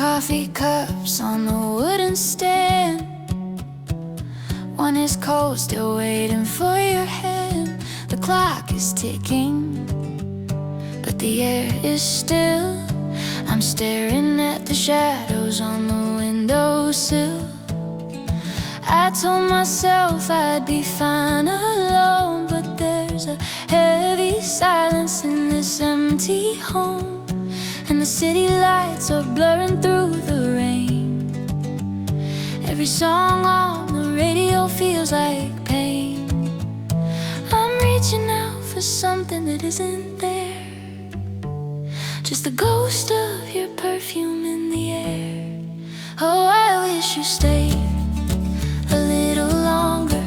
coffee cups on the wooden stand. One is cold, still waiting for your hand. The clock is ticking, but the air is still. I'm staring at the shadows on the windowsill. I told myself I'd be fine alone, but there's a heavy silence in this empty home, and the city lights are blurring through the rain. Every song on the radio feels like pain. I'm reaching out for something that isn't there, just the ghost of your perfume in the air. Oh, I wish you stayed a little longer.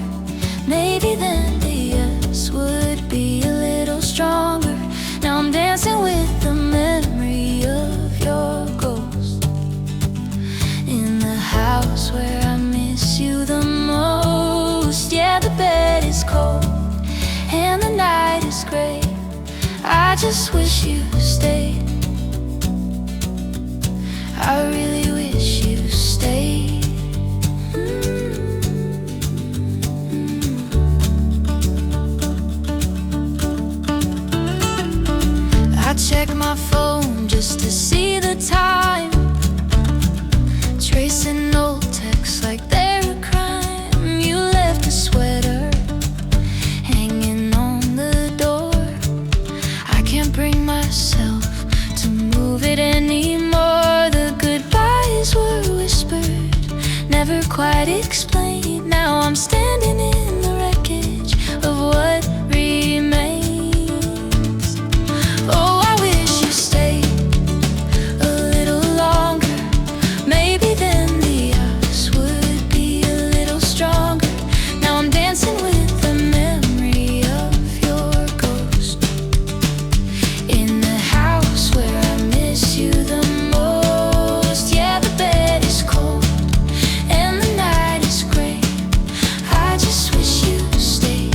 Maybe then the yes would be a little stronger. Now I'm dancing with the memory of your ghost in the house where I miss you the most. Yeah, the bed is cold and the night is gray. I just wish you stayed. I really wish you stayed. I check my phone just to see the time, tracing old texts like they're a crime. You left a sweater hanging on the door. I can't bring myself to move it anymore. The goodbyes were whispered, never quite explained. Now I'm standing in the wreckage of what remains. Oh, I wish you stayed a little longer. Maybe then the us would be a little stronger. Now I'm dancing with the memory of your ghost in the house where I miss you the most. Yeah, the bed is cold and the night is gray. I just wish you stayed.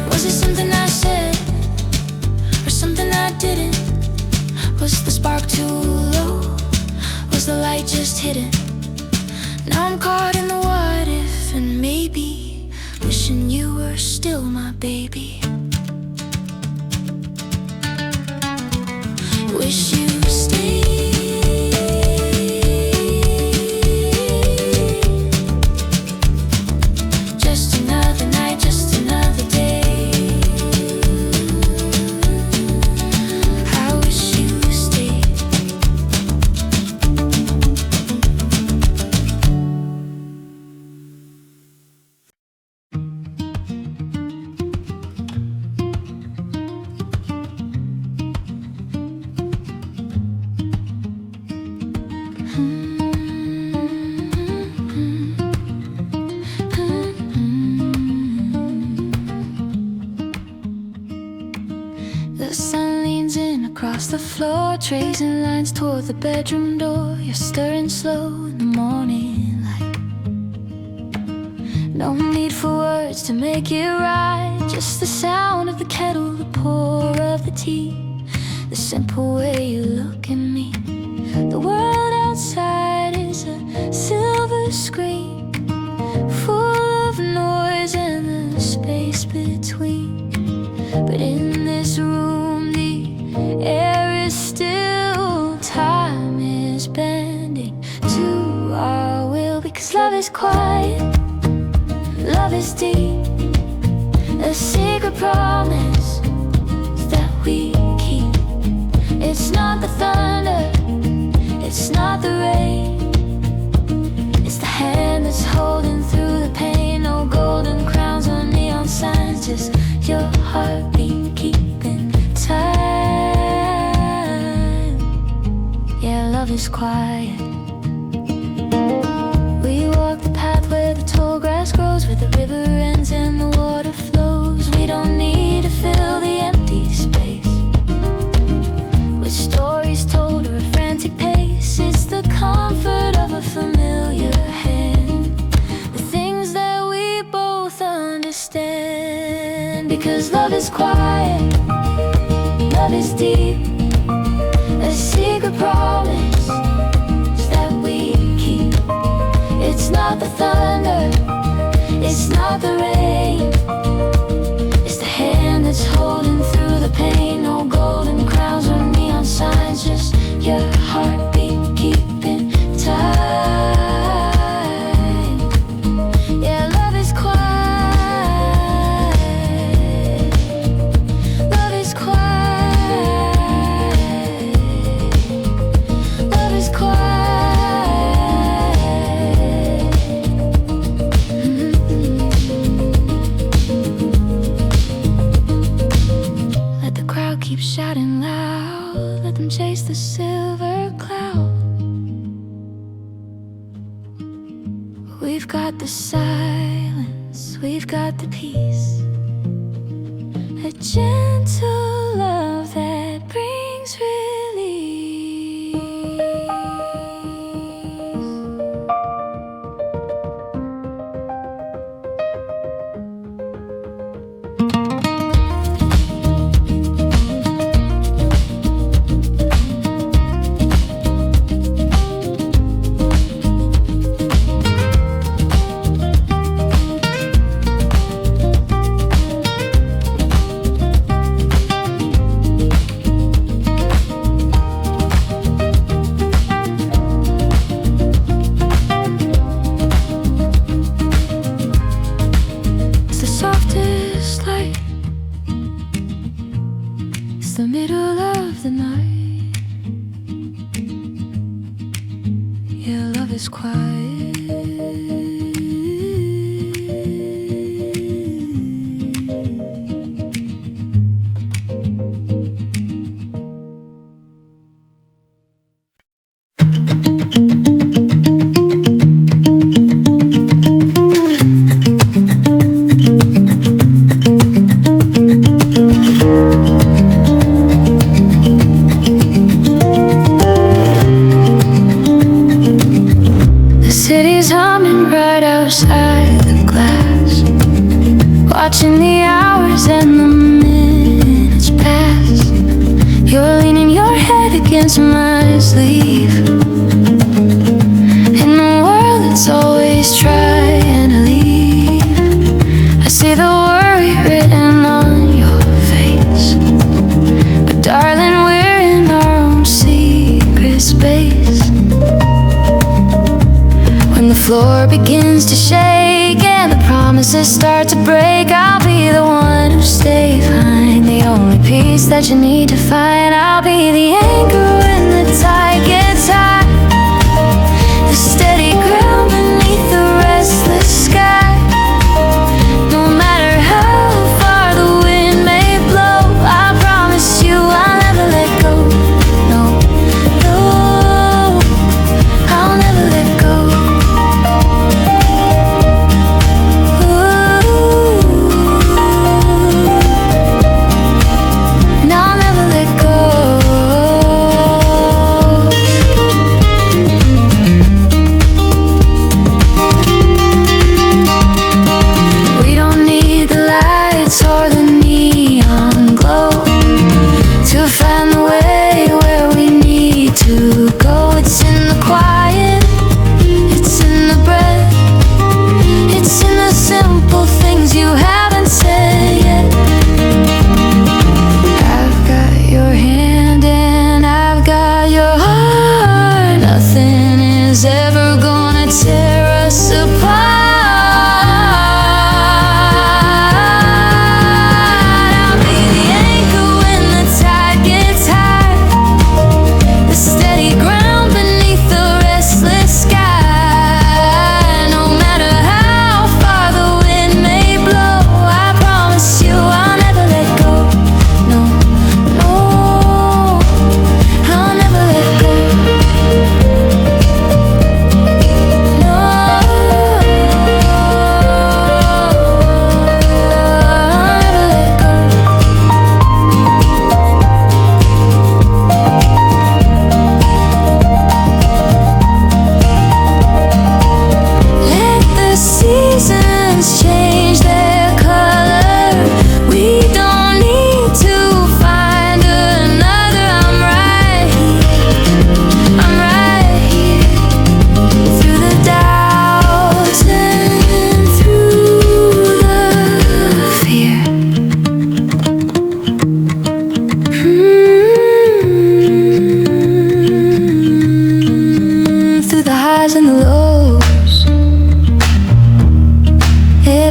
Was it something I said or something I didn't? Was the spark too low? Was the light just hidden? Now I'm caught in the what if, and maybe wishing you were still my baby. Wish you stayed. Just another night, just another day. I wish you stayed. The sun leans in across the floor, tracing lines toward the bedroom door. You're stirring slow in the morning light. No need for words to make it right, just the sound of the kettle, the pour of the tea, the simple way you look at me. The world outside is a silver screen, full of noise and the space between. But in this room the air is still, time is bending to our will. Because love is quiet, love is deep, a secret promise that we keep. It's not the thunder, it's not the rain, it's the hand that's holding through the pain. No golden crowns or neon signs, just your heartbeat keeping time. Yeah, love is quiet. We walk the path where the tall grass grows, where the river ends and the water flows. We don't need to fill Because love is quiet, love is deep. A secret promise that we keep. It's not the thunder, it's not the rain. It's the hand that's holding through the pain. No golden crowns or neon signs, just your heartbeat keeping time. Yeah, love is quiet. Love is quiet. Love is quiet. Let the crowd keep shouting loud. Let them chase the silver cloud. We've got the silence, we've got the peace. A gentle love that brings release. It's the middle of the night. Yeah, love is quiet. City's humming right outside the glass, watching the hours and the minutes pass. You're leaning your head against my sleeve. In the world that's always trying to leave, I see the worry written on your face. But darling, we're in our own secret space. When the floor begins to shake and the promises start to break, I'll be the one who stays behind, the only peace that you need to find. I'll be the anchor when the tide gets high, the steady ground beneath the restless sky. No matter how far the wind may blow, I promise you I'll never let go. No, no, I'll never let go. And I'll never let go.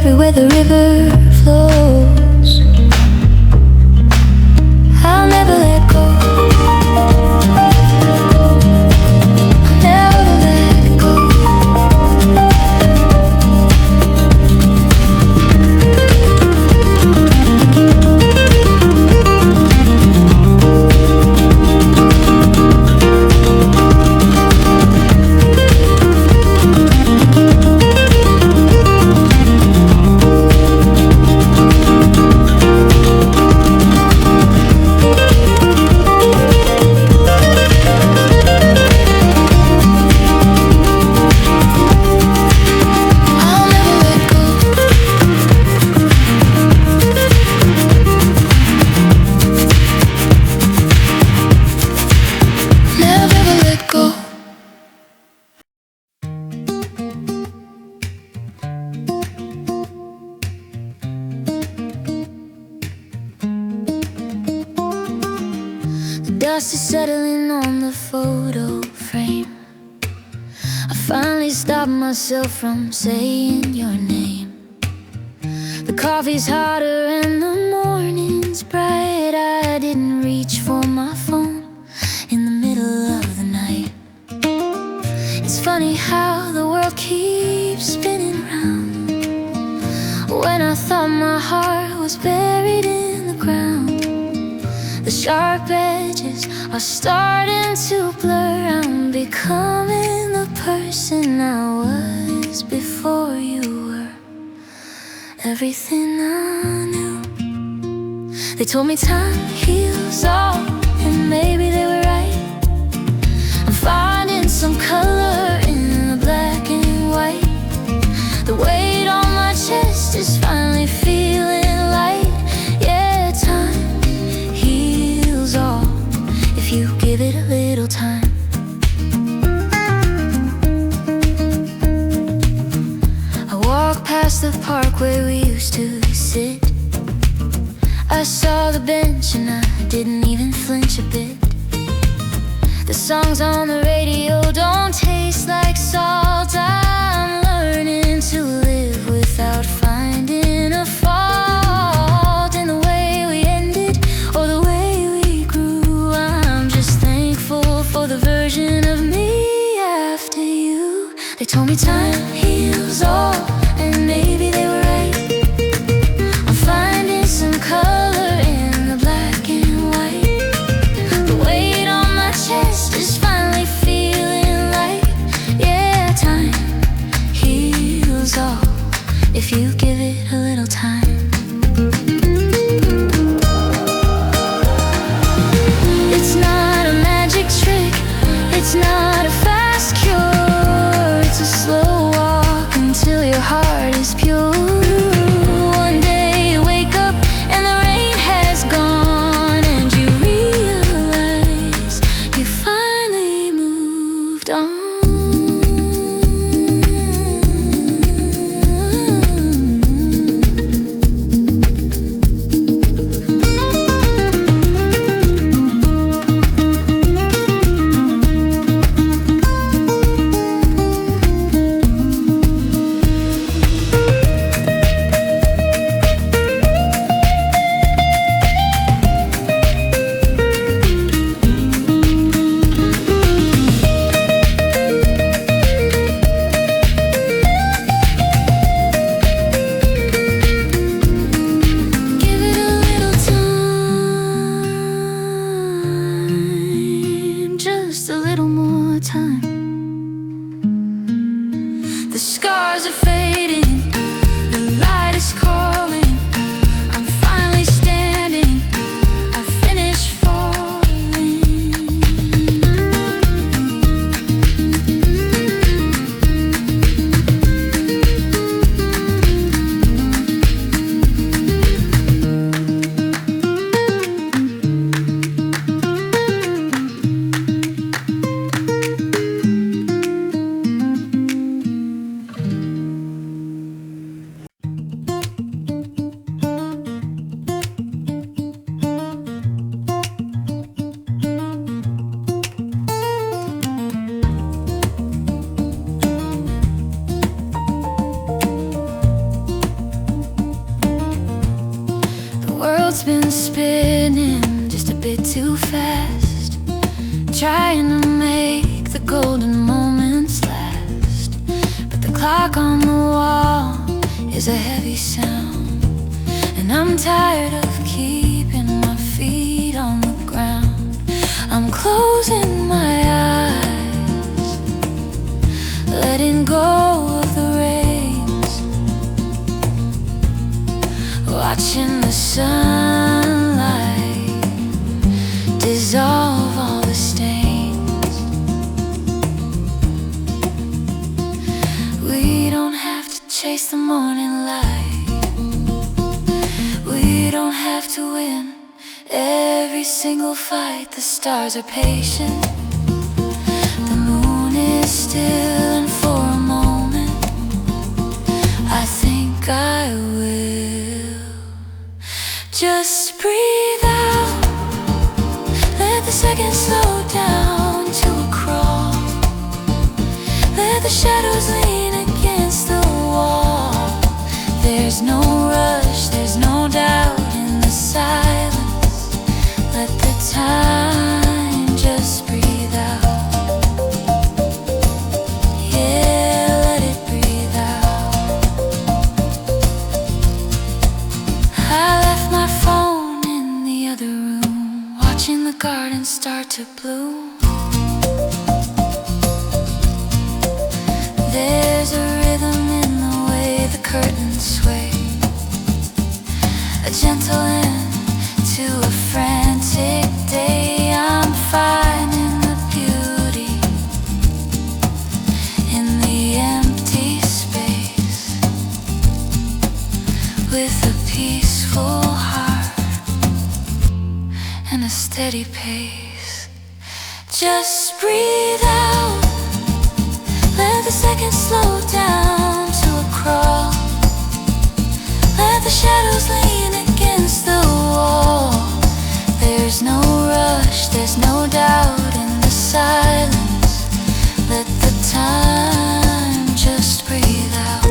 everywhere the river flows. I'll never let go. I'll never let go. Dust is settling on the photo frame. I finally stopped myself from saying your name. The coffee's hotter and the morning's bright. I didn't reach for my phone in the middle of the night. It's funny how the world keeps spinning round. When I thought my heart was buried in the ground, the sharp edges are starting to blur. I'm becoming the person I was before you were everything I knew. They told me time heals all, and maybe they were right. I'm finding some color in the black and white. The weight on my chest is finally feeling light. Yeah, time heals all if you give it a little time. I walked past the park where we used to sit. I saw the bench and I didn't even flinch a bit. The songs on the radio don't taste like salt. I'm learning to live without finding a fault in the way we ended or the way we grew. I'm just thankful for the version of me after you. They told me time heals all, and maybe they were right. I'm finding some color in the black and white. The weight on my chest is finally feeling light. Yeah, time heals all if you give it a little time. It's not a magic trick, it's not a fast cure. It's a slow walk until your heart is pure. One day you wake up and the rain has gone, and you realize you finally moved on. Give it a little time, just a little more time. The scars are fading, the light is calling. I'm finally standing, I finished falling. world's been spinning just a bit too fast, trying to make the golden moments last. But the clock on the wall is a heavy sound, and I'm tired of keeping my feet on the ground. I'm closing my eyes, letting go of the reins, watching the sunlight dissolve all the stains. We don't have to chase the morning light, we don't have to win every single fight. The stars are patient, the moon is still, and for a moment I think I will just breathe out, let the seconds slow down to a crawl, let the shadows lean against the wall. There's no rush, there's no doubt in the silence. Let the time just breathe out. Yeah, let it breathe out. I left my phone in the other room, watching the garden start to bloom. There's a rhythm in the way the curtains sway, a gentle end to a frantic day. I'm finding the beauty in the empty space, with a peaceful heart and a steady pace. Just breathe out, let the seconds slow down to a crawl, let the shadows lean against the wall. There's no rush, there's no doubt in the silence. Let the time just breathe out.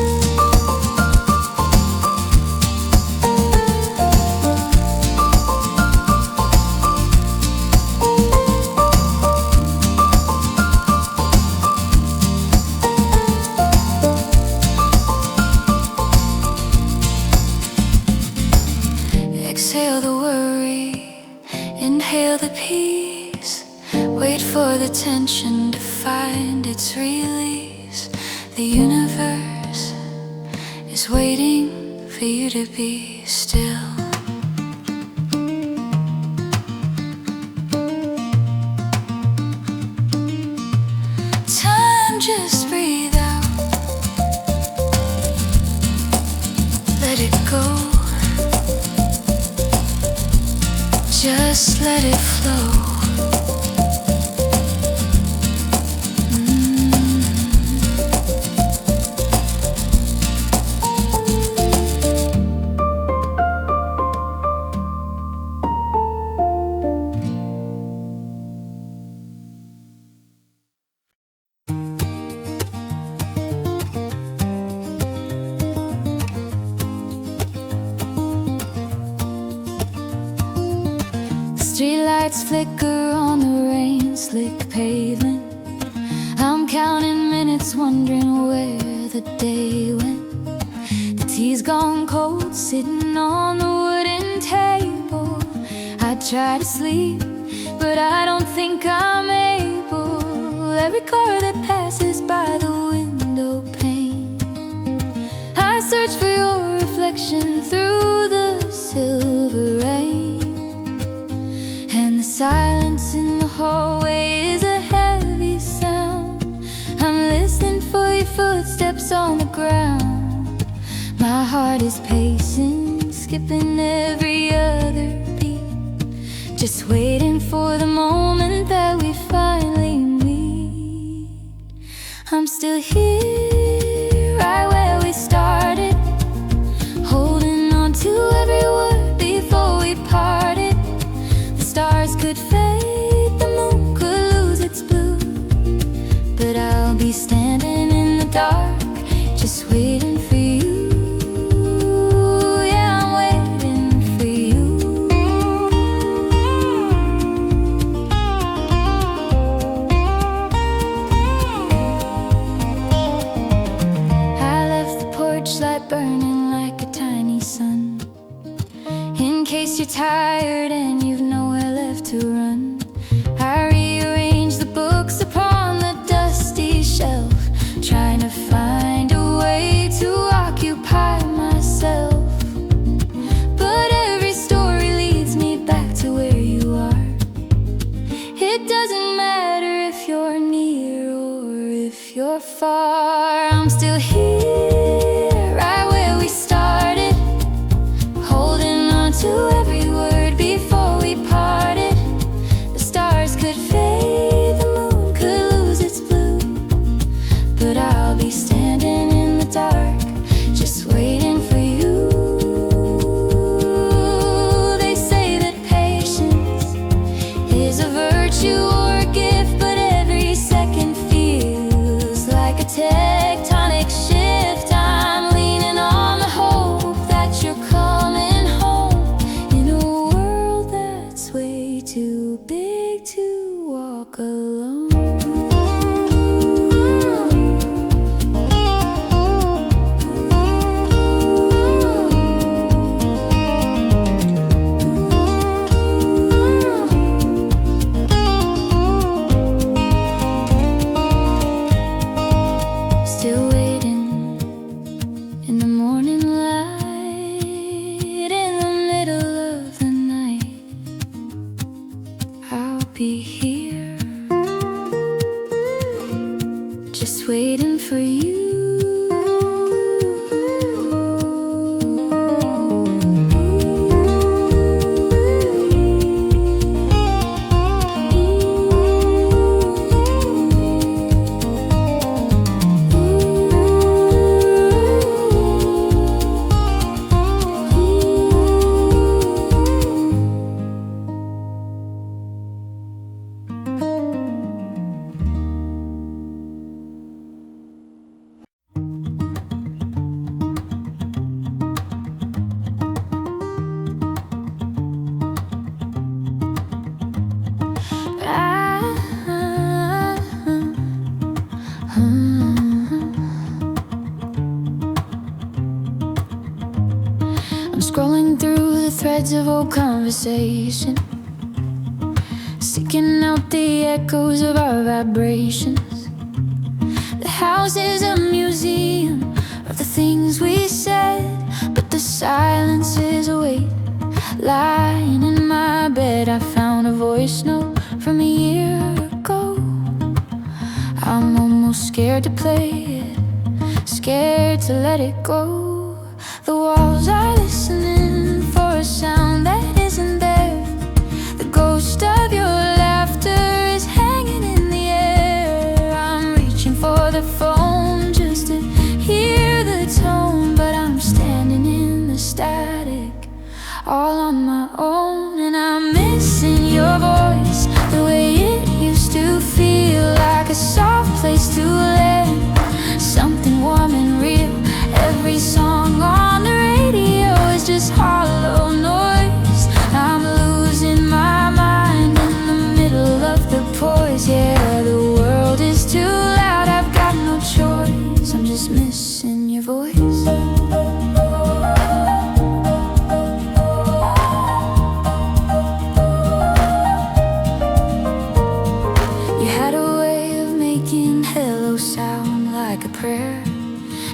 Exhale the worry, inhale the peace, wait for the tension to find its release. The universe is waiting for you to be still. Time, just breathe out, let it go. Just let it flow. Streetlights flicker on the rain-slick pavement. I'm counting minutes, wondering where the day went. The tea's gone cold, sitting on the wooden table. I try to sleep, but I don't think I'm able. Every car that passes by the window pane, I search for your reflection through the silver rain. And the silence in the hallway is a heavy sound. I'm listening for your footsteps on the ground. My heart is pacing, skipping every other beat, just waiting for the moment that we finally meet. I'm still here, right where we started, holding on to every word before we parted. The stars could fade, the moon could lose its blue, but I'll be standing in the dark, just waiting for you. Yeah, I'm waiting for you. torchlight burning like a tiny sun. In case you're tired and you've nowhere left to run, I rearrange the books upon the dusty shelf, trying to find a way to occupy myself. But every story leads me back to where you are. It doesn't matter if you're near or if you're far, I'm still here, right where we started, holding on to every word before we parted. The stars could fade, the moon could lose its blue, but I'll be standing in the dark, just waiting for you. They say that patience is a virtue or a gift, but every second feels like a tectonic shift. I'm leaning on the hope that you're coming home, in a world that's way too big to walk alone. Still waiting in the morning light, in the middle of the night. I'll be here, just waiting for you. I'm scrolling through the threads of old conversation, seeking out the echoes of our vibrations. The house is a museum of the things we said, but the silence is a weight. Lying in my bed, I found a voice note from a year ago. I'm almost scared to play it, scared to let it go. The walls are listening for a sound that isn't there. The ghost of your laughter is hanging in the air. I'm reaching for the phone just to hear the tone, but I'm standing in the static, all on my own. And I'm missing your voice, the way it used to feel, like a soft place to land, something warm and real. Every song on the radio is just hollow noise. I'm losing my mind in the middle of the poise. Yeah, the world is too loud, I've got no choice. I'm just missing your voice. You had a way of making hello sound like a prayer,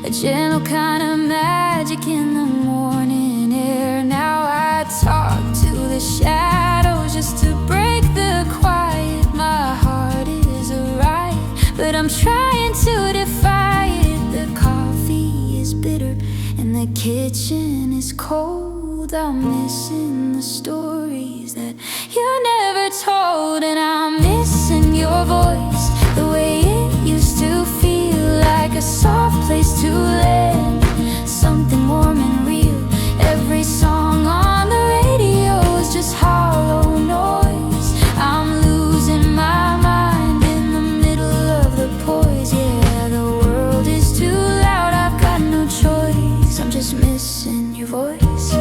a gentle kind of magic in the morning air. Now I talk to the shadows just to break the quiet. My heart is a riot, but I'm trying to defy it. The coffee is bitter and the kitchen is cold. I'm missing the stories that you never told. And I'm missing your voice, the way it used to feel, like a soft place to land, something warm and real. Every song on the radio is just hollow noise. I'm losing my mind in the middle of the poise. Yeah, the world is too loud, I've got no choice. I'm just missing your voice.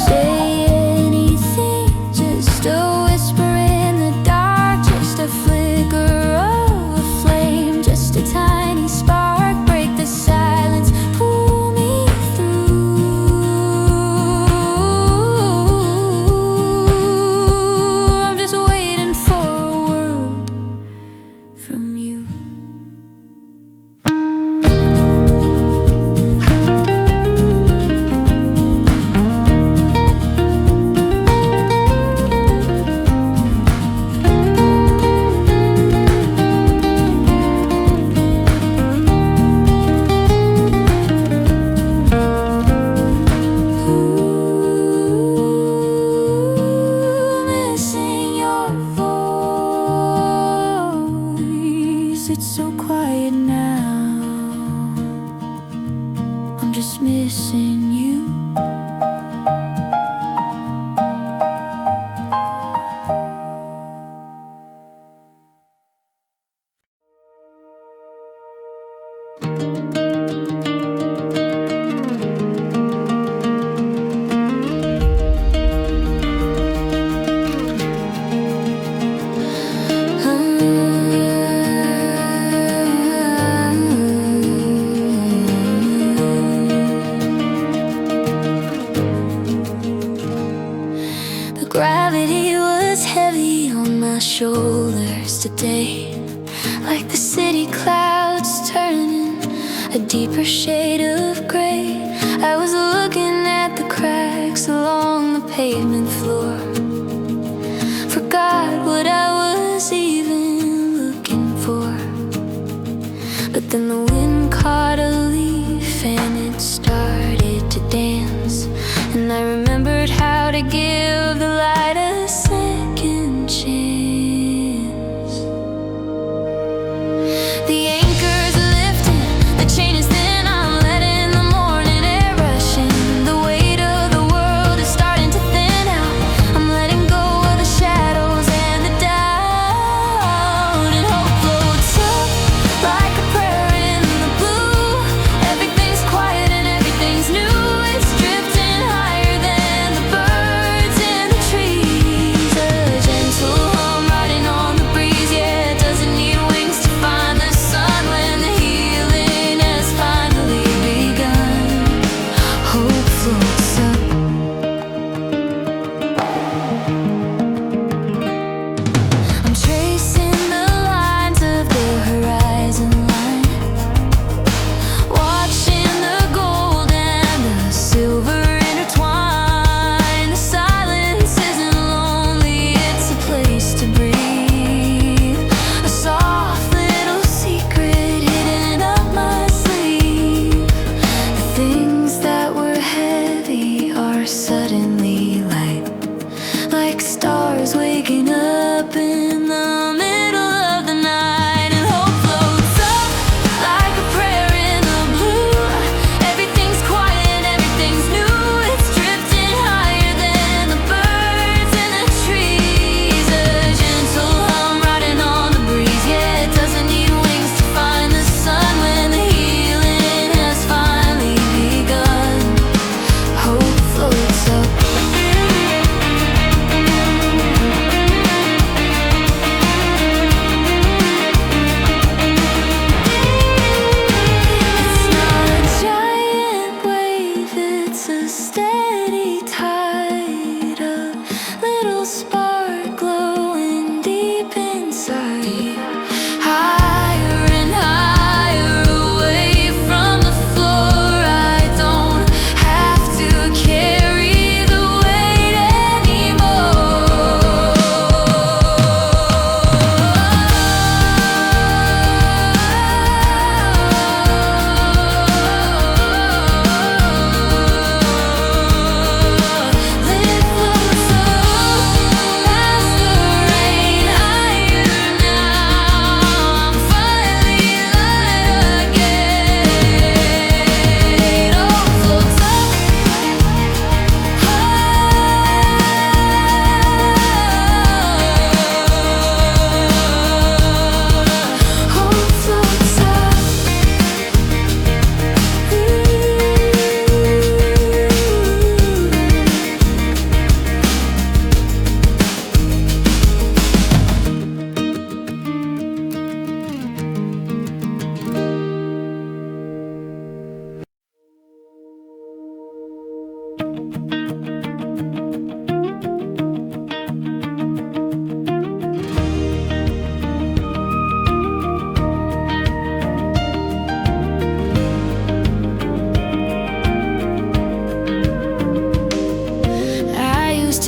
Say anything, just a whisper in the dark, just a flicker of a flame, just a tiny missing you. Gravity was heavy on my shoulders today, like the city clouds turning a deeper shade of gray. I was looking at the cracks along the pavement floor, forgot what I was even looking for. But then the wind caught a leaf and it started to dance, and I remembered how to give the light a second chance. The anchor's lifting, the chain is thin, I'm letting the morning air rush in. The weight of the world is starting to thin out, I'm letting go of the shadows and the doubt. And hope floats up like a prayer in the blue. Everything's quiet and everything's new. It's drifting higher than the birds in the trees. A gentle hum riding on the breeze, yeah, it doesn't need wings to find the sun when the healing has finally begun. Hope floats up. I'm tracing the lines of the horizon line, watching the gold and the silver intertwine. The silence isn't lonely, it's a place to breathe. A soft little secret hidden up my sleeve. The things that were heavy are suddenly light, like stars waking up in the middle of the night. And hope floats up like a prayer in the blue. Everything's quiet and everything's new. It's drifting higher than the birds in the trees. A gentle hum riding on the breeze, yeah, it doesn't need wings to find the sun when the healing has finally begun. Hope floats up. It's not a giant wave, it's a steady tide, a little spark glowing deep inside. Higher and higher away from the floor, I don't have to carry the weight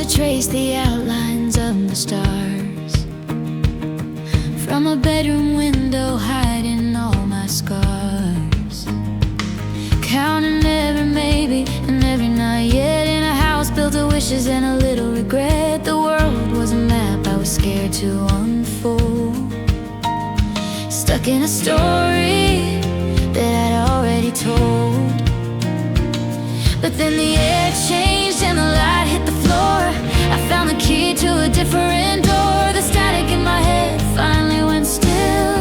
trace the outlines of the stars from a bedroom window, hiding all my scars, counting every maybe and every not yet. In a house built of wishes and a little regret. The world was a map I was scared to unfold, stuck in a story that I'd already told. But then the air changed and the light hit the floor. I found the key to a different door. The static in my head finally went still,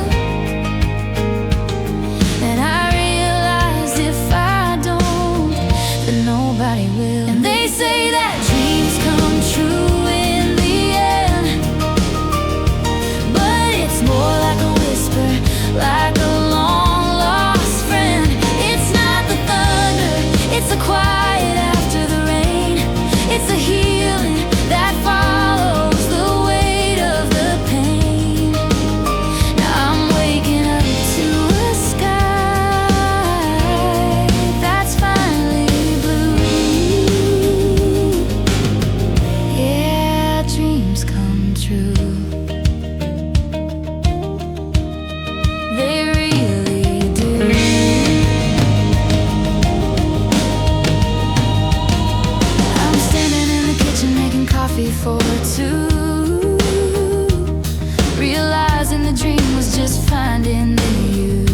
and I realized if I don't, then nobody will. And they say that dreams come true in the end, but it's more like a whisper, like a long lost friend. It's not the thunder, it's the quiet after the rain. It's the healing that follows the weight of the pain. Now I'm waking up to a sky that's finally blue. Yeah, dreams come true. They really do. I'm standing in the kitchen making coffee for two, realizing the dream was just finding you.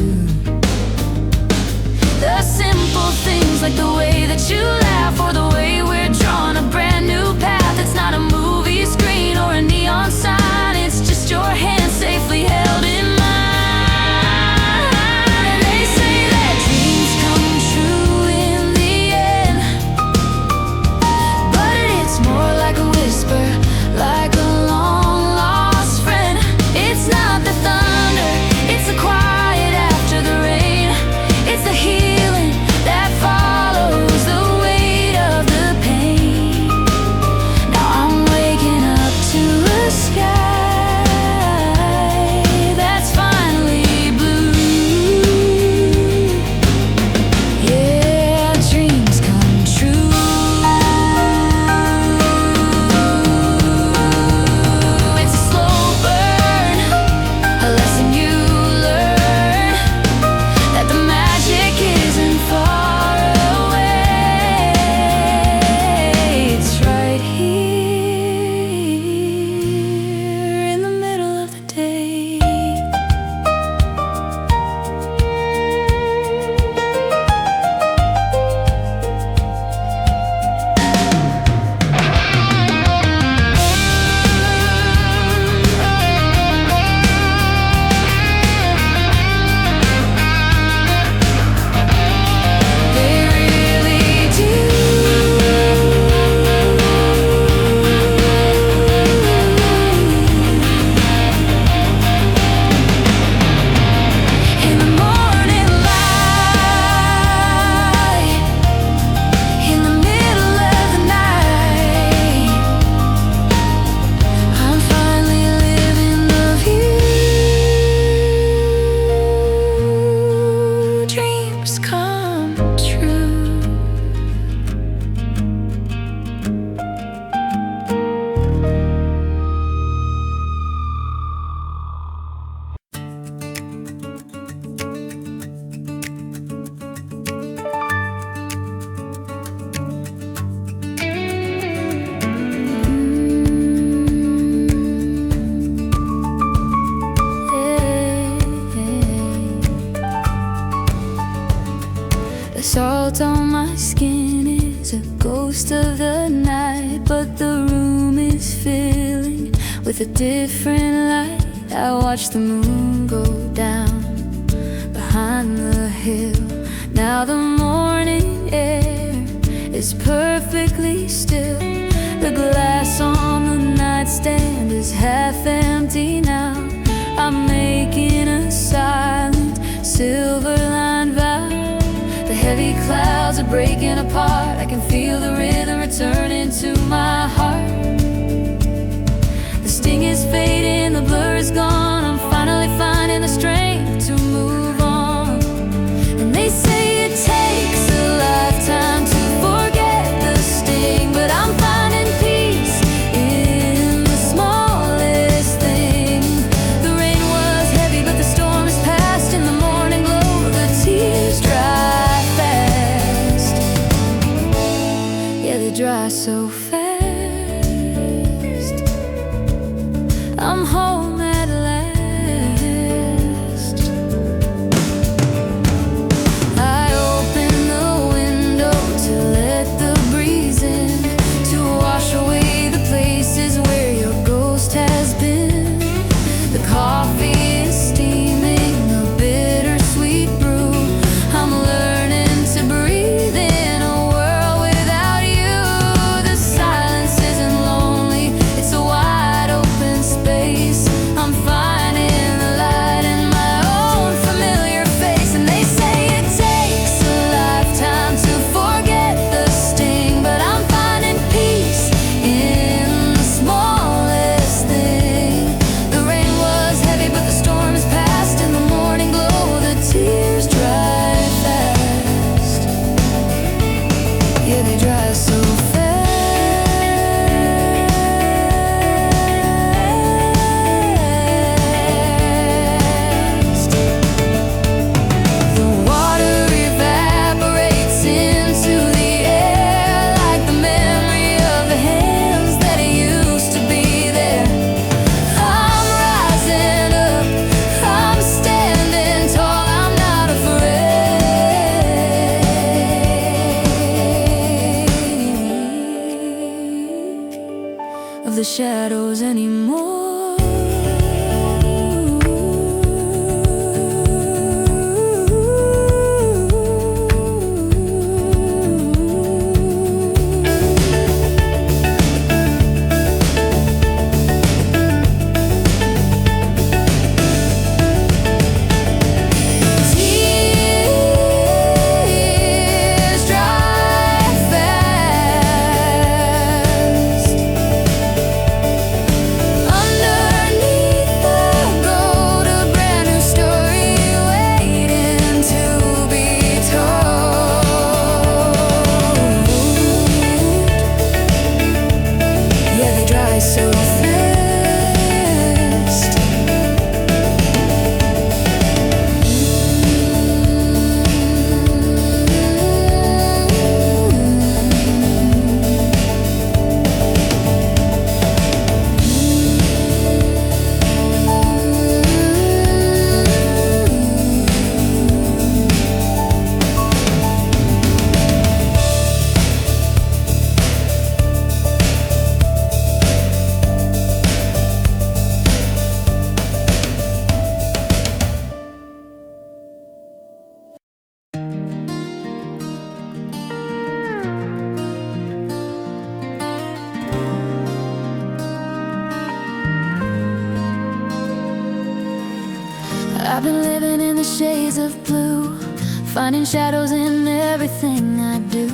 The simple things like the way that you laugh, or the way we're drawing a brand new path. It's not a movie screen or a neon sign, it's just your hand safely held in mine. And they say that dreams come true in the end, but it's more like a whisper, like a long lost friend. It's not the thunder, it's the quiet after the rain. It's the healing that follows the weight of the pain. Now I'm waking up to a sky that's finally blue. Yeah, dreams come true. It's a slow burn, a lesson you learn, that the magic isn't far away. It's right here in the middle of the day. They really do. In the morning light, in the middle of the night, I'm finally living the view. Dreams come true. The salt on my skin is a ghost of the night, but the room is filling with a different light. I watch the moon go down behind the hill. Now the morning air is perfectly still. The glass on the nightstand is half empty now. I'm making a silent silver line vow. The heavy clouds are breaking apart. I can feel the rhythm returning to my heart. The sting is fading, the blur is gone. I'm finally finding the strength to move on. And they say it takes a lifetime to forget the sting, but I'm finding peace in the smallest thing. The rain was heavy, but the storm is past. In the morning glow, the tears dry fast. Yeah, they dry so fast. I'm home at last. I open the window to let the shadows anymore. So fast. I've been living in the shades of blue, finding shadows in everything I do.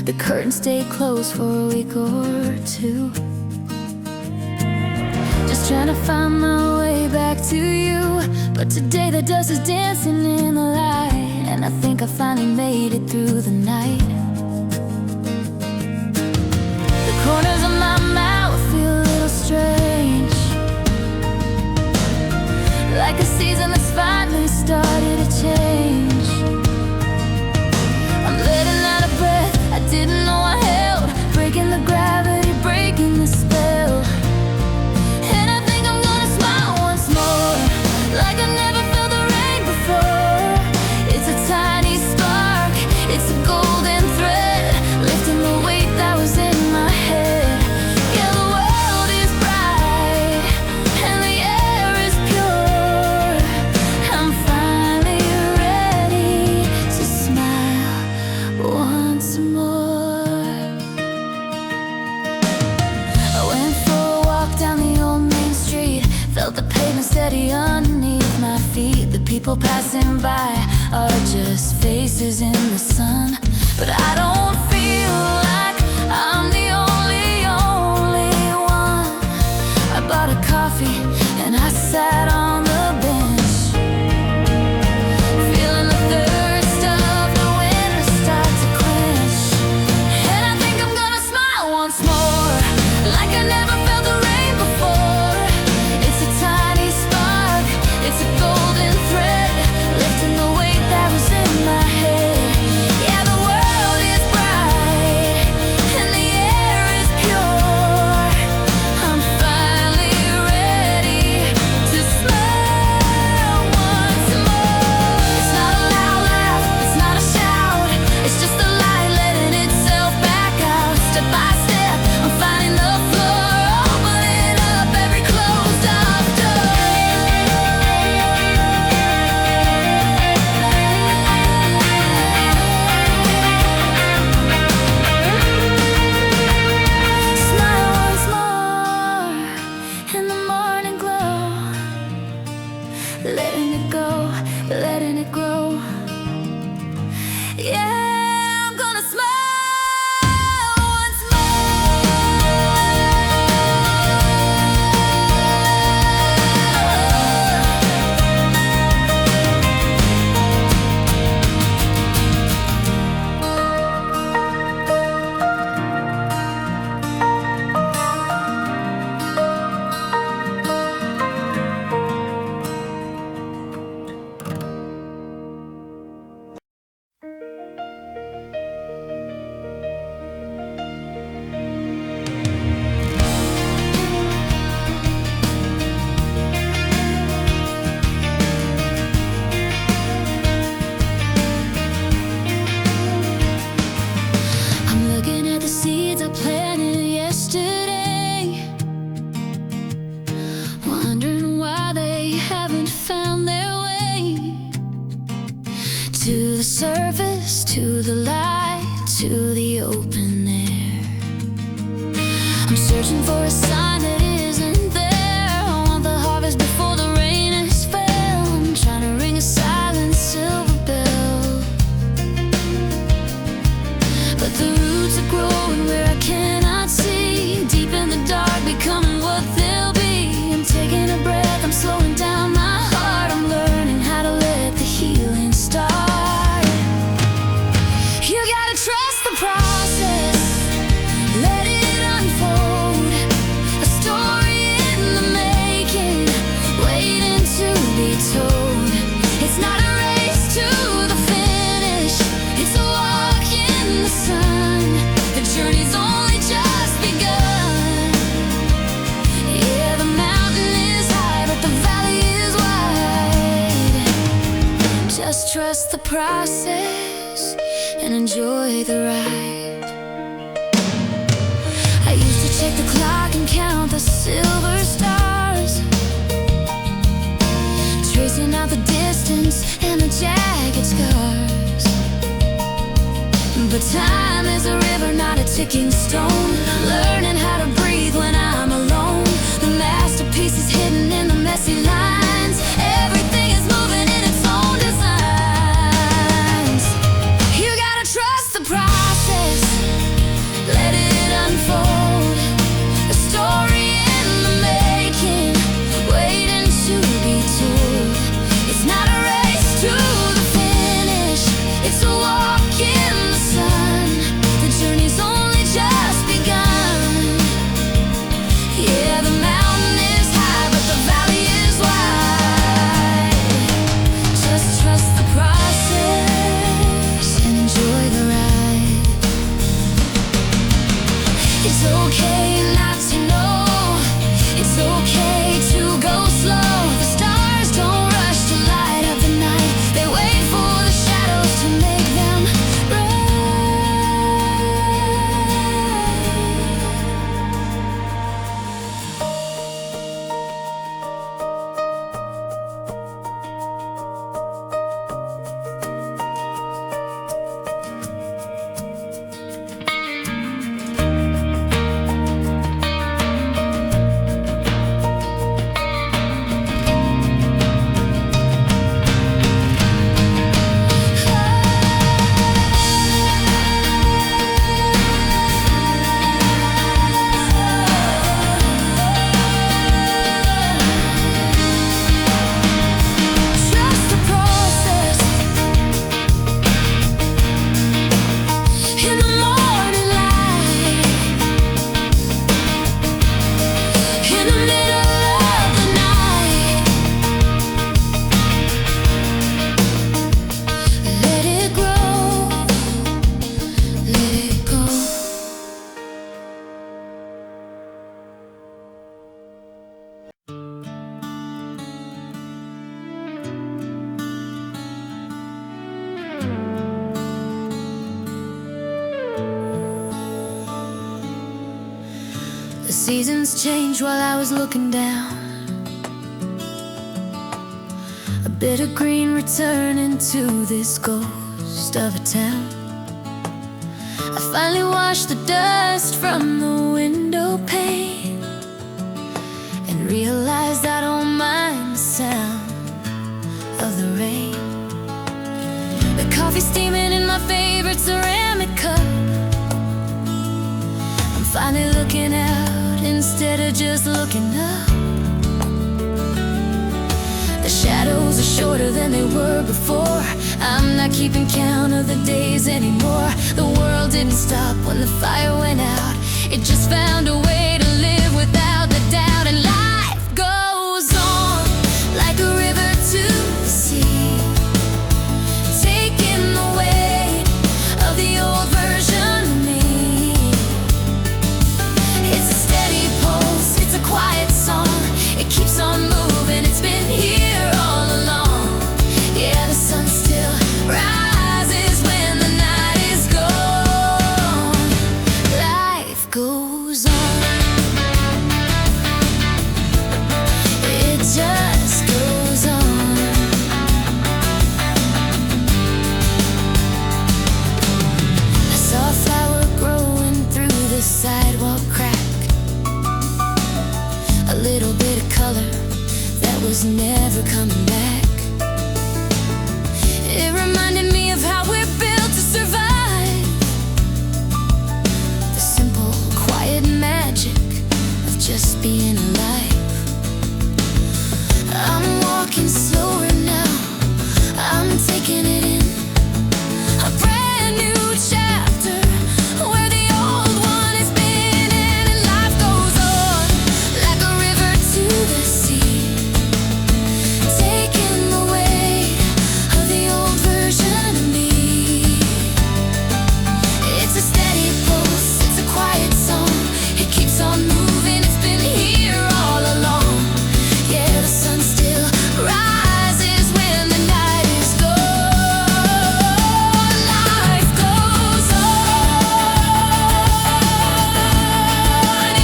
The curtains stay closed for a week or two, just trying to find my way back to you. But today the dust is dancing in the light, and I think I finally made it through the night. The corners of my mouth feel a little strange, like a season that's finally started to change. I'm letting out a breath I didn't know I held, breaking the gravity, breaking the spell. And I think I'm gonna smile once more, like I never felt the rain before. It's a tiny spark, it's a golden thread, lifting the weight that was in my head. Yeah, the world is bright and the air is pure. I'm finally ready to smile once more. I went for a walk down the old main street, felt the pavement steady underneath my feet. The people passing by are just faces in the sun, but I don't feel like I'm the only one. I bought a coffee and I sat on the bench, feeling the thirst of the winter start to quench. And I think I'm gonna smile once more, like I never felt the rain before. It's a tiny spark, it's a golden thread, lifting the weight that was in my head. Yeah, the world is bright and the air is pure. I'm finally ready to smile once more. It's not a loud laugh, it's not a shout, it's just the light letting itself back out. Step by step, I'm finding the floor, opening up every closed off door. Smile once more in the morning glow, letting it go, letting it grow. Yeah, I'm gonna smile once more. surface to the light, to the open air. I'm searching for a sign that isn't there. I want the harvest before the rain has fell. I'm trying to ring a silent silver bell, but the roots are growing where I cannot see. Deep in the dark, becoming what they'll be. I'm taking a breath, I'm slowing down my heart. I'm learning how to let the healing start. You gotta trust the process, let it unfold. A story in the making, waiting to be told. It's not a race to the finish, it's a walk in the sun. The journey's only just begun. Yeah, the mountain is high, but the valley is wide. Just trust the process and enjoy the ride. I used to check the clock and count the silver stars, tracing out the distance and the jagged scars. But time is a river, not a ticking stone. Learning how to breathe when I'm alone. The masterpiece is hidden in the messy lines. Everything is moving in its own designs. You gotta trust the process, let it unfold. A story in the making, waiting to be told. It's not a race to the finish, it's a walk in the sun. The journey's only just begun. Yeah, the mountain is high, but the valley is wide. Just trust the process and enjoy the ride. It's okay not to know, it's okay to go slow. The stars don't rush to light up the night, they wait for the shadows to make them bright. Trust the process. In the morning light, in the middle of the night, let it grow, let it go. The seasons changed while I was looking down. A bit of green returning to this ghost of a town. I finally washed the dust from the window pane and realized I don't mind the sound of the rain. The coffee steaming in my favorite ceramic cup. I'm finally looking out instead of just looking up. The shadows are shorter than they were before. I'm not keeping count of the days anymore. The world didn't stop when the fire went out, it just found a way to live without the doubt. And life goes on like a river to the sea, taking the weight of the old version of me. It's a steady pulse, it's a quiet song, it keeps on moving, it's been here all along. Yeah, the sun still rises when the night is gone. Life goes on. was never coming back. It reminded me of how we're built to survive, the simple, quiet magic of just being alive. I'm walking slower now, I'm taking it in, a brand new chapter where the old one has been in, and life goes on like a river to the sea, taking the weight of the old version of me. It's a steady pulse, it's a quiet song, it keeps on moving, it's been here all along. Yeah, the sun still rises when the night is gone. Life goes on,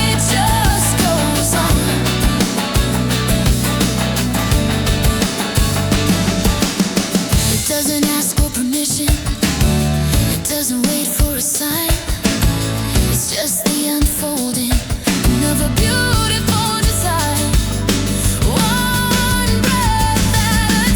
it just goes on. It doesn't ask for permission, it doesn't wait for a sign. It's just the unfolding of a beautiful design, one breath at a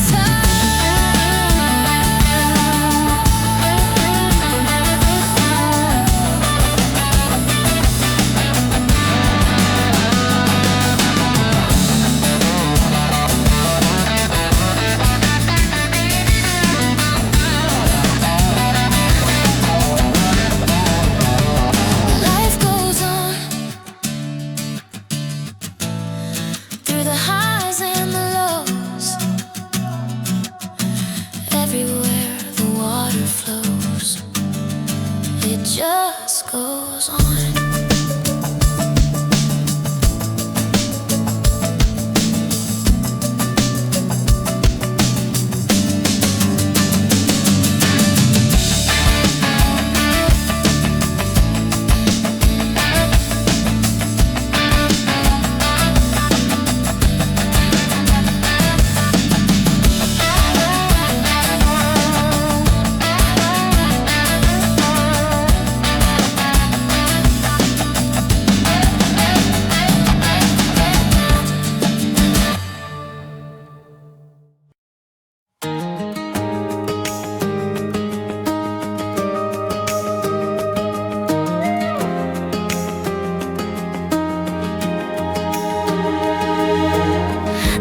Life goes on through the highs and the lows. Everywhere the water flows, it just goes on.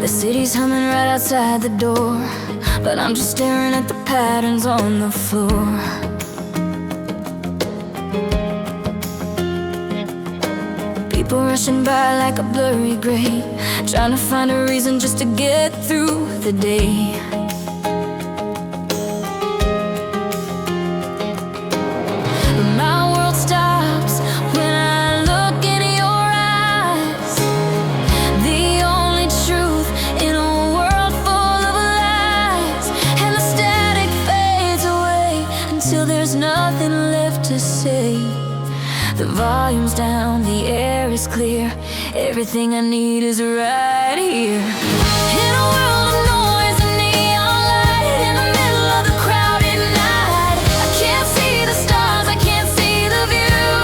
The city's humming right outside the door, but I'm just staring at the patterns on the floor. People rushing by like a blurry gray, trying to find a reason just to get through the day. But my world stops when I look in your eyes, the only truth in a world full of lies. And the static fades away until there's nothing left to say. The volume's down, the air is clear, everything I need is right here. In a world of noise and neon light, in the middle of the crowded night, I can't see the stars, I can't see the view.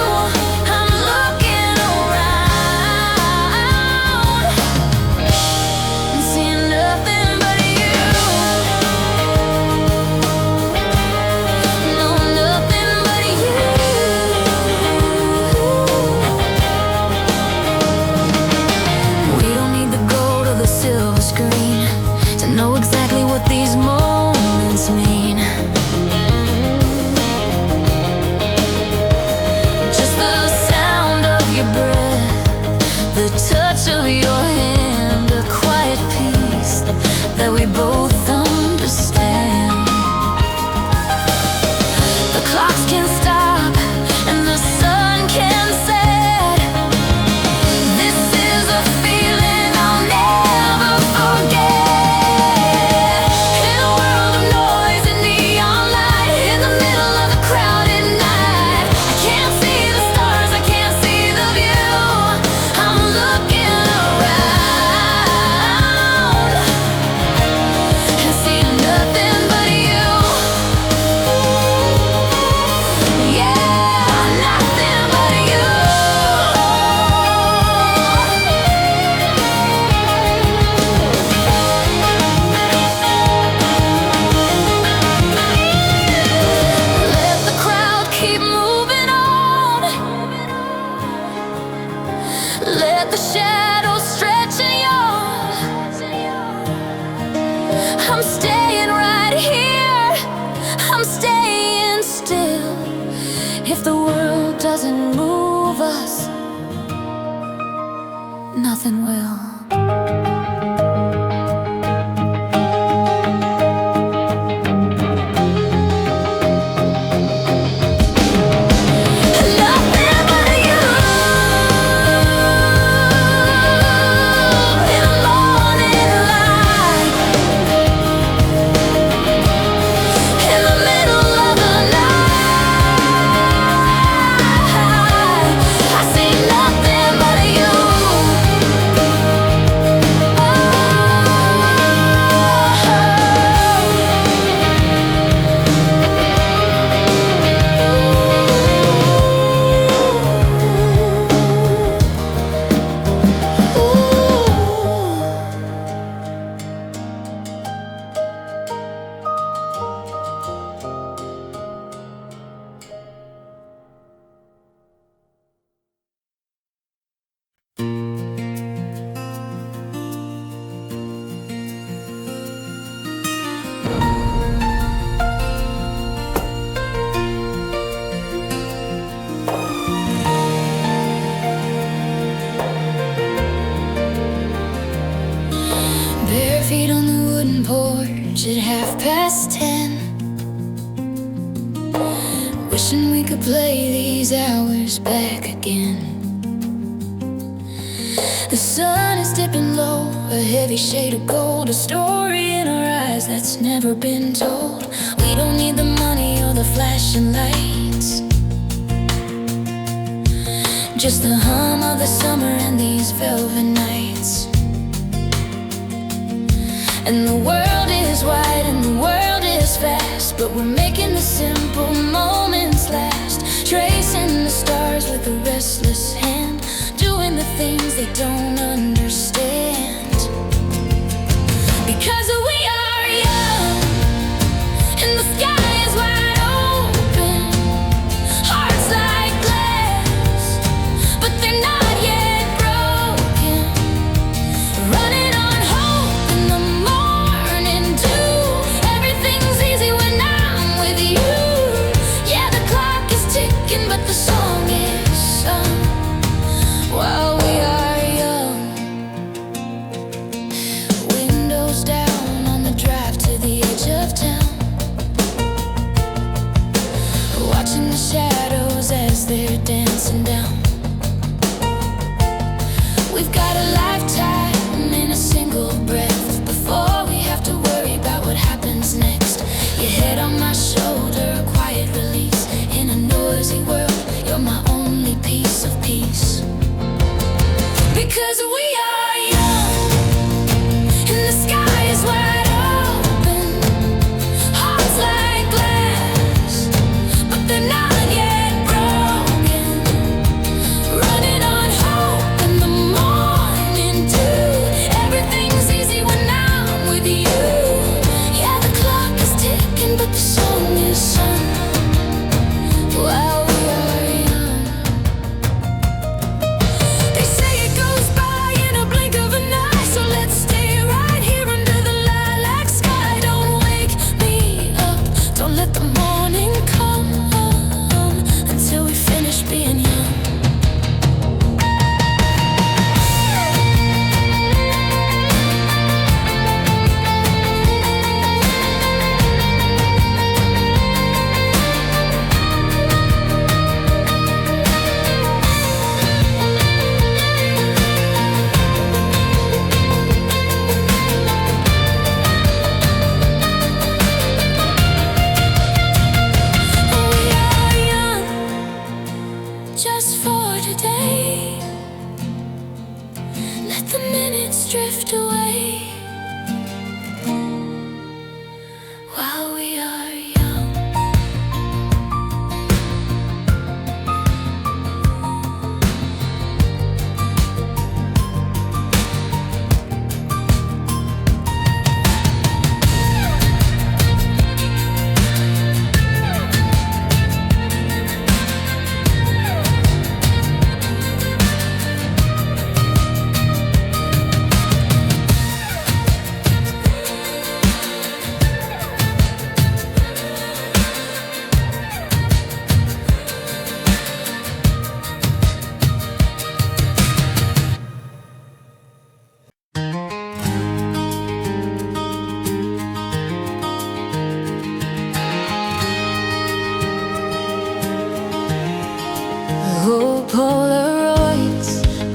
I'm looking around and seeing nothing but you. No, nothing but you. We don't need the gold or the silver screen, If the world doesn't move us, nothing will. Feet on the wooden porch at 10:30, wishing we could play these hours back again. The sun is dipping low, a heavy shade of gold, a story in our eyes that's never been told. We don't need the money or the flashing lights, just the hum of the summer and these velvet nights. And the world is wide and the world is fast, but we're making the simple moments last, tracing the stars with a restless hand, doing the things they don't understand. Because we are young and the sky is wide open, hearts like glass, but they're not yet broken, running on hope in the morning dew. Everything's easy when I'm with you. Yeah, the clock is ticking, but the song is sung while we are young. Windows down on the drive to the edge of town, watching the shadows as they're dancing down. We've got a lifetime in a single breath before we have to worry about what happens next. Your head on my shoulder, a quiet release. In a noisy world, you're my only piece of peace. Because we are young and the sky is wide open, hearts like glass, but they're not yet broken, running on hope in the morning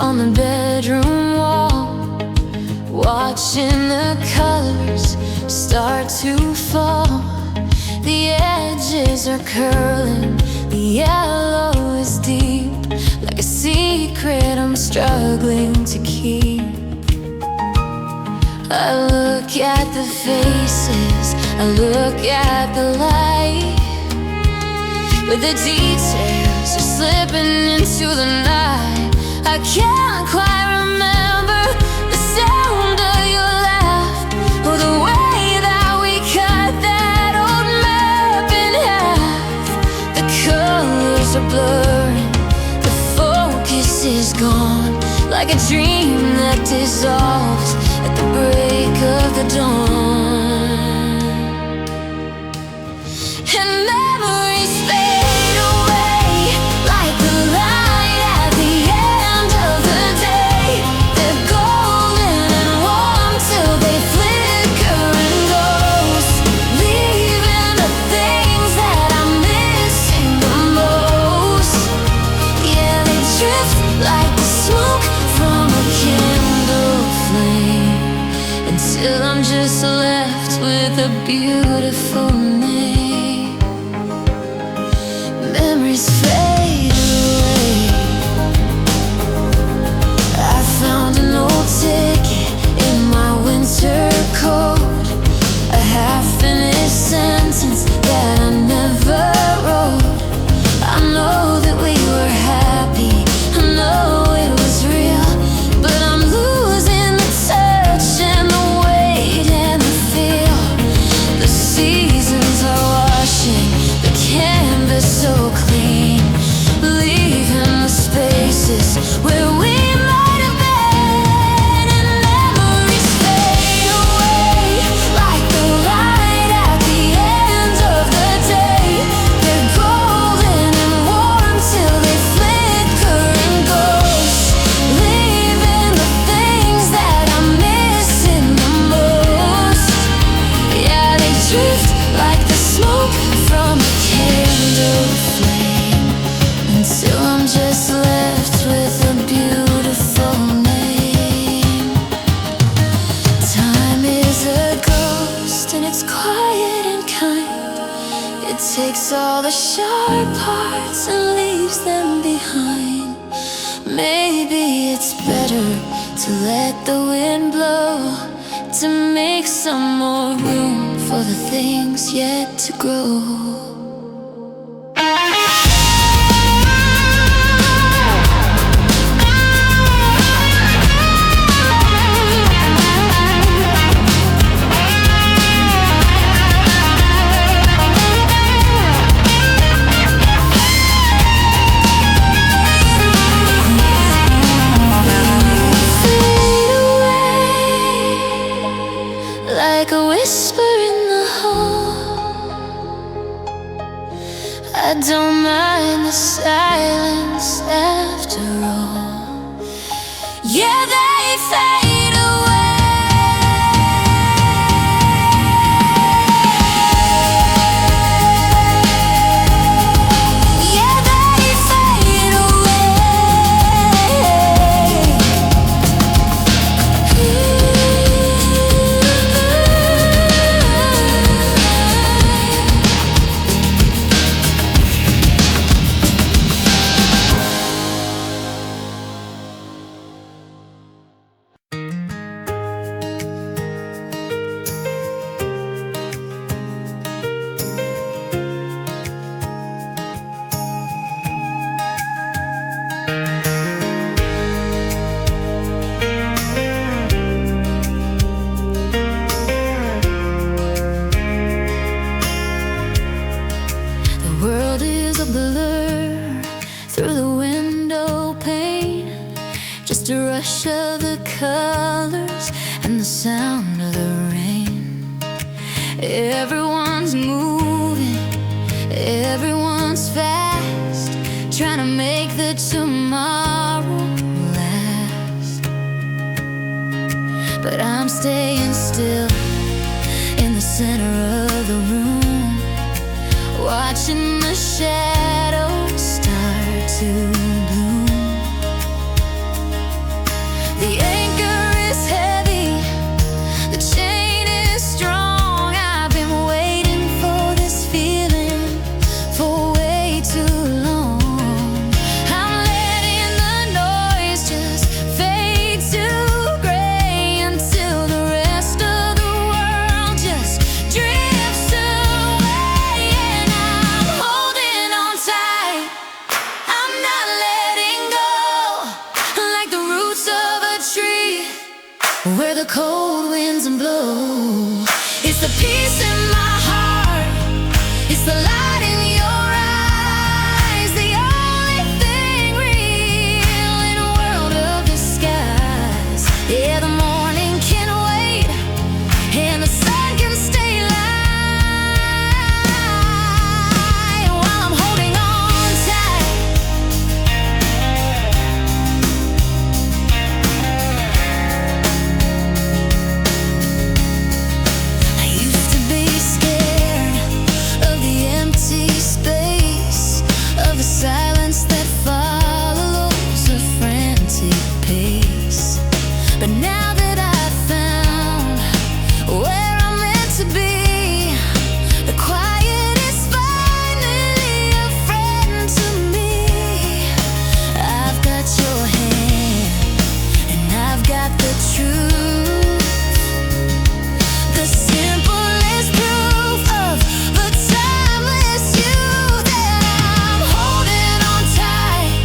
on the bedroom wall, watching the colors start to fall. The edges are curling, the yellow is deep, like a secret I'm struggling to keep. I look at the faces, I look at the light, but the details are slipping into the night. I can't quite remember the sound of your laugh, or the way that we cut that old map in half. The colors are blurring, the focus is gone, like a dream that dissolves at the break of the dawn. And memories fade away like the light at the end of the day. They're golden and warm till they flicker and ghost, leaving the things that I'm missing the most. Yeah, they drift like the smoke from a candle flame, until I'm just left with a beautiful name. Memories fade away. I found an old ticket in my winter coat, a half-finished sentence that I never wrote. I know that we were happy, I know it was real, but I'm losing the touch and the weight and the feel. The seasons are washing the canvas so clean, leaving the spaces where we might have been. And memories fade away like the light at the end of the day. They're golden and warm till they flicker and ghost, leaving the things that I'm missing the most. Yeah, they drift like the smoke from a candle flame, until I'm just left with a beautiful name. Time is a ghost and it's quiet and kind. It takes all the sharp parts and leaves them behind. Maybe it's better to let the wind blow, to make some more room for the things yet to grow. Fade away like a whisper in the hall. I don't mind the silence after all. Yeah, they fade away. Yeah, they fade away. The world is a blur through the window pane, just a rush of the colors and the sound of the rain. Everyone's moving, everyone's fast, trying to make the tomorrow last. But I'm staying still in the center of the room, watching the shadows start to bloom. the cold winds and blow. It's the peace in my heart, it's the light in your eyes, the only thing real in a world of disguise. Yeah, the morning can wait and the sun can stay light while I'm holding on tight. I used to be scared of the empty space, of the silence that follows a frantic pace. But now that I've found where I'm meant to be, the quiet is finally a friend to me. I've got your hand and I've got the truth, the simplest proof of the timeless youth. And I'm holding on tight,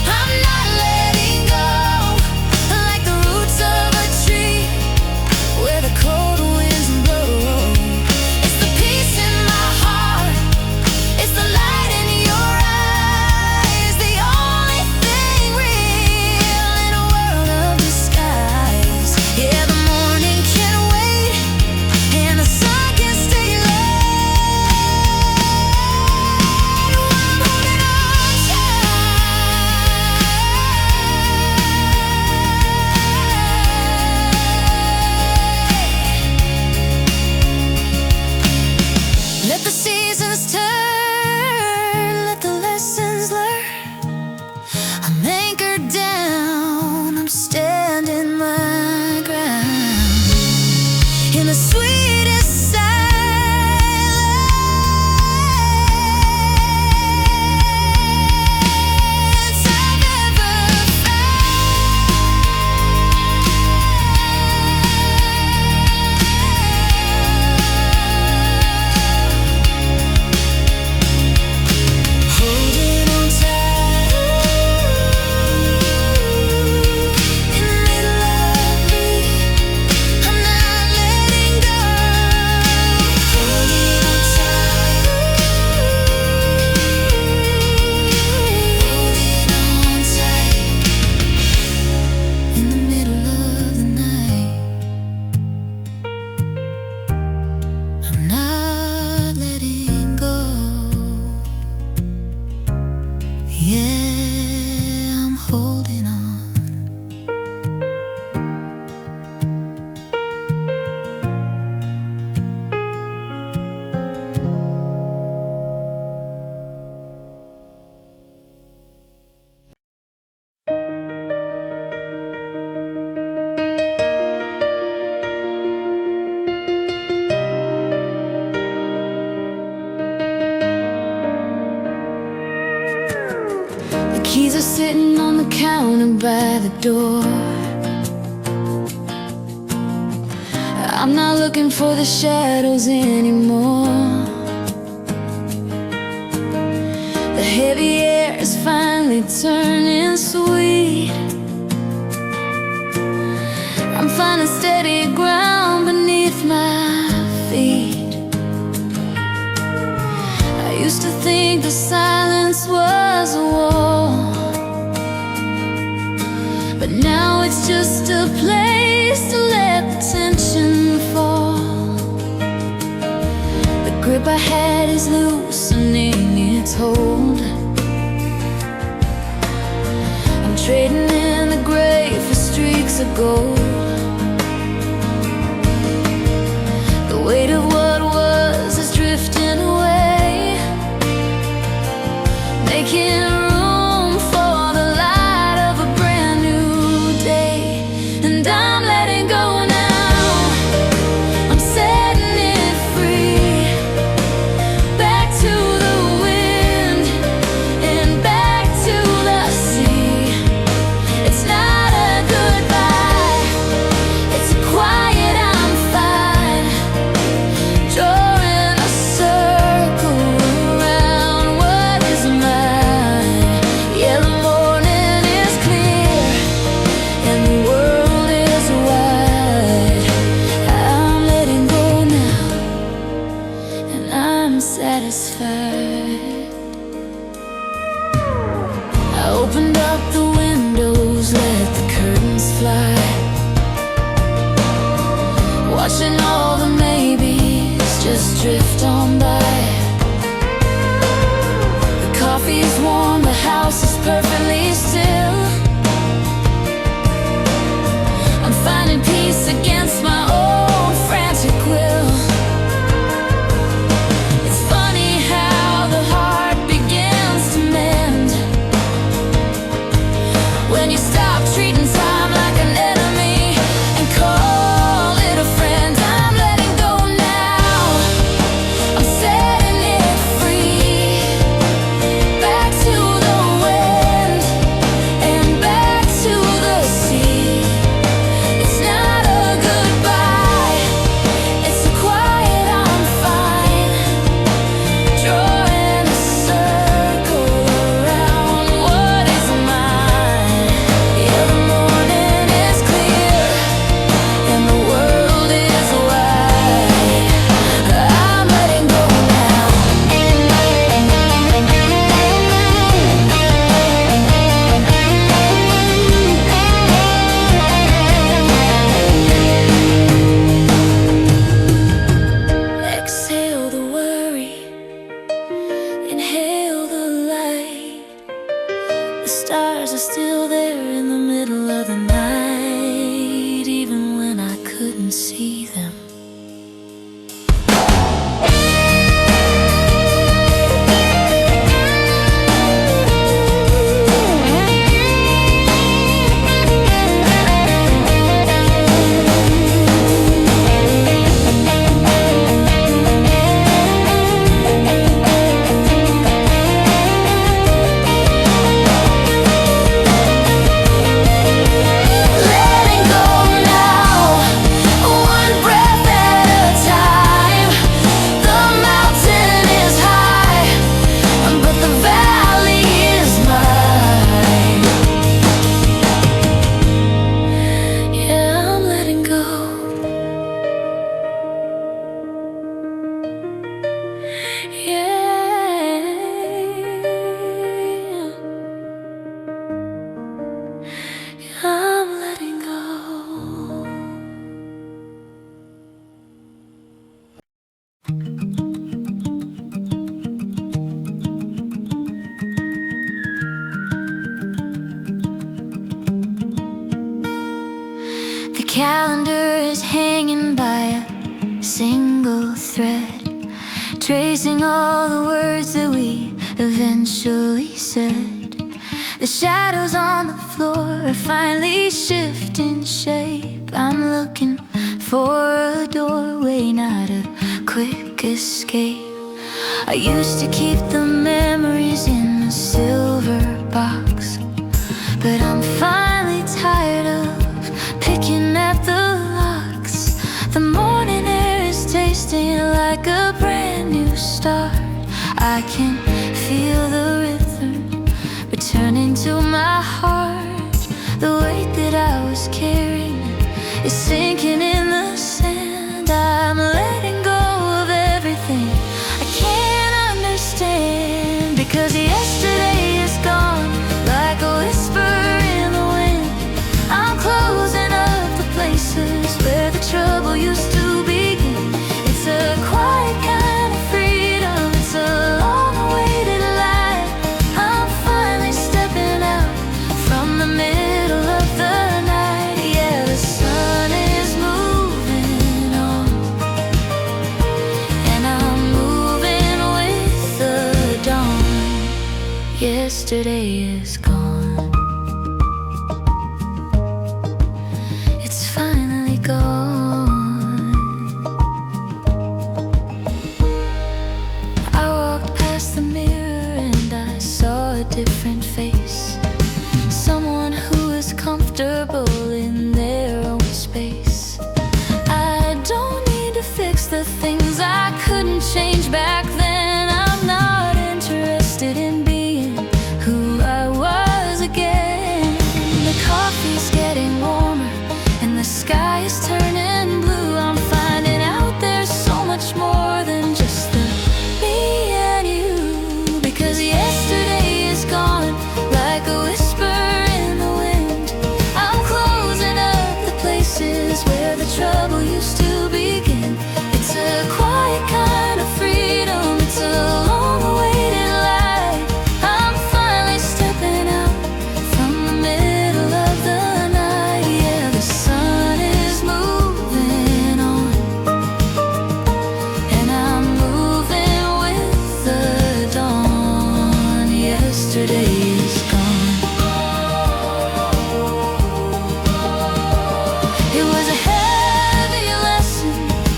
I'm not letting go, like the roots of a tree where the cold winds blow. It's the peace in my heart, it's the light in your eyes, the only thing real in a world of disguise. Yeah, the morning can wait and the sun can stay light while I'm holding on tight. Let the seasons turn, let the lessons learn. I'm anchored down, I'm standing my ground in the sweetest silence I've ever holding on tight in the middle of me. I'm not letting go. Holding on tight, holding on tight in the middle of the night. I'm not letting go. Yeah, I'm holding on. The keys are sitting on the counter by the door. I'm not looking for the shadows anymore. The heavy air is finally turning sweet. I'm finding steady ground beneath my feet. I used to think the silence was a wall, but now it's just a place to let the tension fall. The grip I had is loosening its hold. I'm trading in the gray for streaks of gold. The weight of what was is drifting away, making room for the light of a brand new day. And I'm letting go now, I'm setting it free. Back to the wind and back to the sea. It's not a goodbye, it's a quiet I'm fine. Drawing a circle around what is mine. fly, watching all the maybes just drift on by. The coffee's warm, the house is perfectly still. I'm finding peace against my own frantic will. It's funny how the heart begins to mend when you stop treating time like an enemy and call it a friend. I'm letting go now, I'm setting it free. Back to the wind and back to the sea. It's not a goodbye, it's a quiet I'm fine. Drawing a circle around what is mine. Yeah, the morning is clear and the world is wide. I'm letting go now. Exhale the worry, inhale the light. The stars are still there in the middle of the night, even when I couldn't see them. Letting go now, one breath at a time. The mountain is high, but the valley is mine. Yeah, I'm letting go. Yeah, I'm letting go. The calendar is hanging by a single thread, tracing all the words that we eventually said. The shadows on the floor are finally shifting shape. I'm looking for a doorway, not a quick escape. I used to keep the memories in a silver box, but I'm finally tired of picking at the locks. The morning air is tasting like a brand new start. I can feel the rhythm returning to my heart. The weight that I was carrying is sinking in the sand. I'm letting go of everything I can't understand, because yesterday is gone like a whisper in the wind. I'm closing up the places where the trouble used to begin. It's a quiet kind of freedom, it's a long-awaited life. I'm finally stepping out from the middle of the night. Yeah, the sun is moving on, and I'm moving with the dawn. Yesterday is gone, it's finally gone. I walked past the mirror and I saw a different face, someone who is comfortable in their own space. I don't need to fix the things I couldn't change back then. I'm not interested in being who I was again. yesterday is gone. It was a heavy lesson,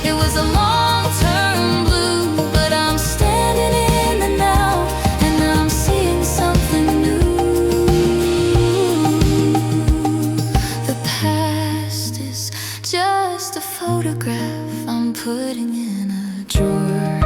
it was a long-term blue, but I'm standing in the now, and I'm seeing something new. The past is just a photograph I'm putting in a drawer.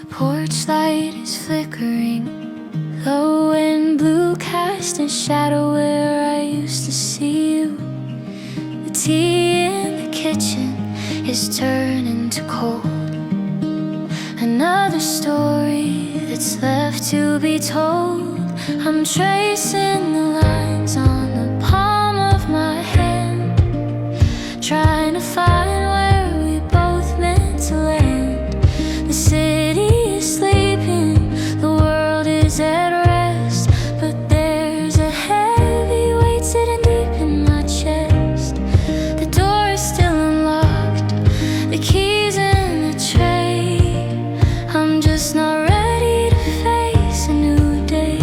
Porch light is flickering, low and blue, casting shadow where I used to see you. The tea in the kitchen is turning to cold. Another story that's left to be told. I'm tracing the lines on the palm of my hand, trying to find where we both meant to land. The city sleeping, the world is at rest, but there's a heavy weight sitting deep in my chest. The door is still unlocked, the keys in the tray. I'm just not ready to face a new day,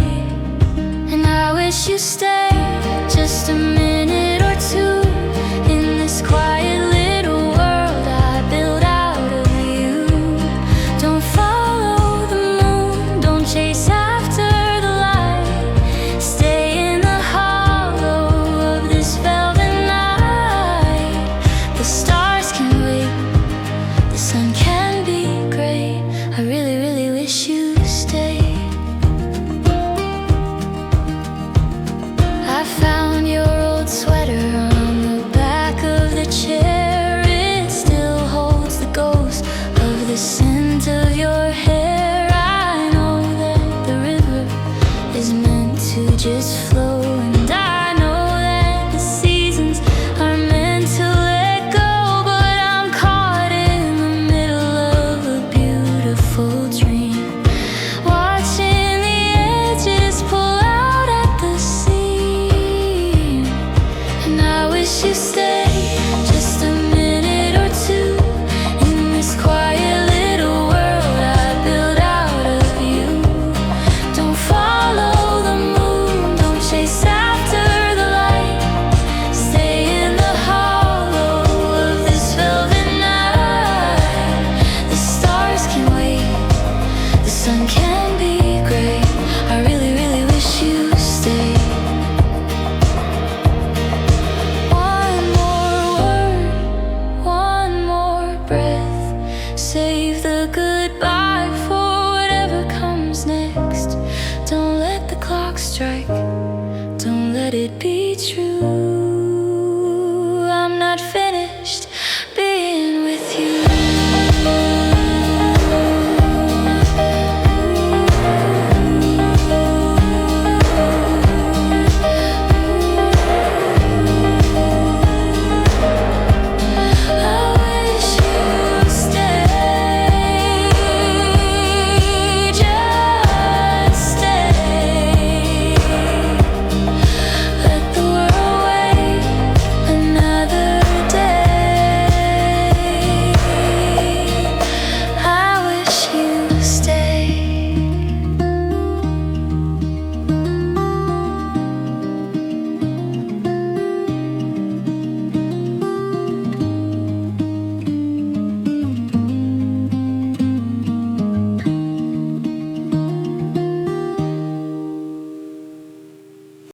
and I wish you stayed just a minute or two in this quiet little world I built out of you. Don't follow the moon, don't chase after the light. Stay in the hollow of this velvet night. The stars